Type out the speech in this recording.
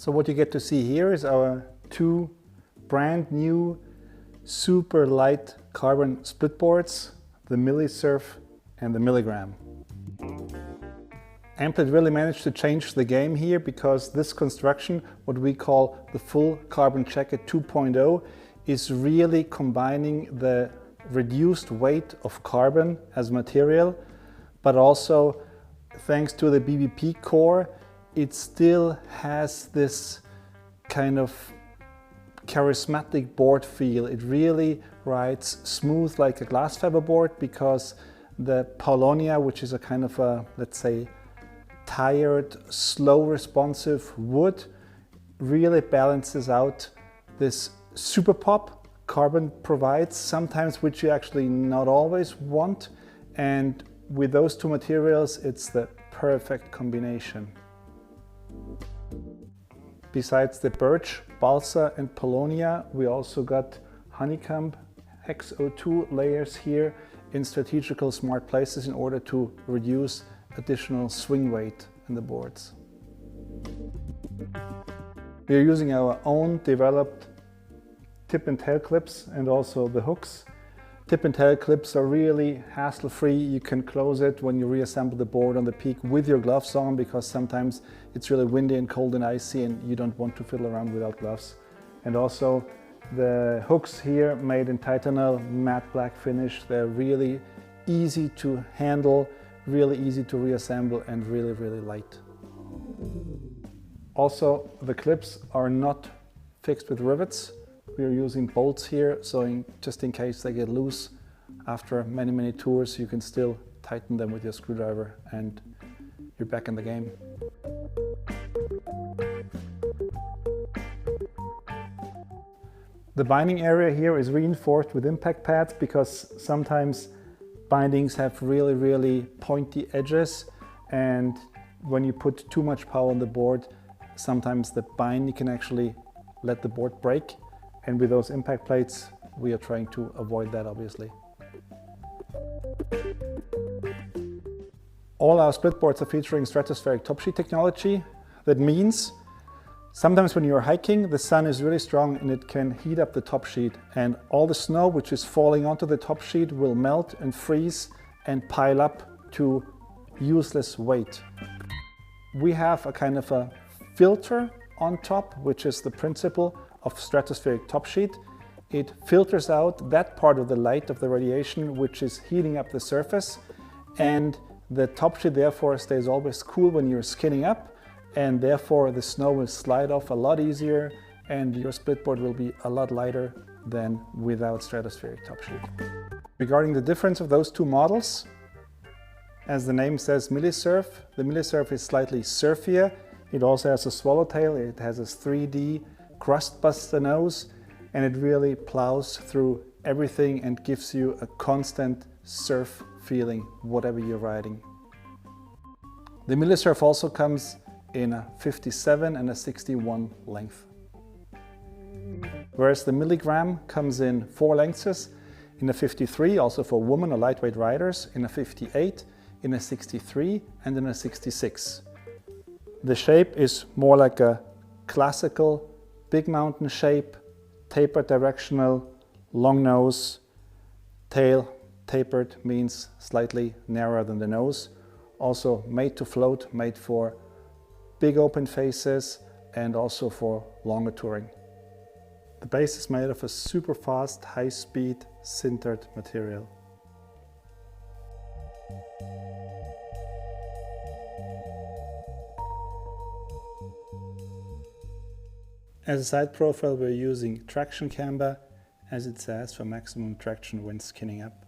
So what you get to see here is our two brand new super light carbon split boards, the Millisurf and the Milligram. Amplid really managed to change the game here, because this construction, what we call the full carbon jacket 2.0, is really combining the reduced weight of carbon as material, but also thanks to the BBP core, it still has this kind of charismatic board feel. It really rides smooth like a glass fiber board, because the Paulownia, which is a kind of a, let's say, tired, slow responsive wood, really balances out this super pop carbon provides, sometimes which you actually not always want, and with those two materials it's the perfect combination. Besides the birch, balsa and paulownia, we also got honeycomb XO2 layers here in strategical smart places in order to reduce additional swing weight in the boards. We are using our own developed tip and tail clips and also the hooks. Tip and tail clips are really hassle-free. You can close it when you reassemble the board on the peak with your gloves on, because sometimes it's really windy and cold and icy and you don't want to fiddle around without gloves. And also the hooks here, made in Titanal matte black finish, they're really easy to handle, really easy to reassemble, and really, really light. Also, the clips are not fixed with rivets. We are using bolts here, so just in case they get loose after many, many tours, you can still tighten them with your screwdriver and you're back in the game. The binding area here is reinforced with impact pads, because sometimes bindings have really, really pointy edges, and when you put too much power on the board, sometimes the binding can actually let the board break, and with those impact plates we are trying to avoid that, obviously. All our split boards are featuring stratospheric top sheet technology. That means sometimes when you're hiking, the sun is really strong and it can heat up the top sheet, and all the snow which is falling onto the top sheet will melt and freeze and pile up to useless weight. We have a kind of a filter on top, which is the principle of stratospheric top sheet. It filters out that part of the light of the radiation which is heating up the surface, and the top sheet therefore stays always cool when you're skinning up, and therefore the snow will slide off a lot easier and your splitboard will be a lot lighter than without stratospheric top sheet. Regarding the difference of those two models, as the name says, Millisurf, the Millisurf is slightly surfier. It also has a swallowtail, it has a 3D crust buster nose, and it really plows through everything and gives you a constant surf feeling whatever you're riding. The Millisurf also comes in a 57 and a 61 length. Whereas the Milligram comes in 4 lengths, in a 53, also for women or lightweight riders, in a 58, in a 63 and in a 66. The shape is more like a classical big mountain shape, tapered directional, long nose, tail tapered means slightly narrower than the nose. Also made to float, made for big open faces and also for longer touring. The base is made of a super fast, high-speed sintered material. As a side profile, we're using traction camber, as it says, for maximum traction when skinning up.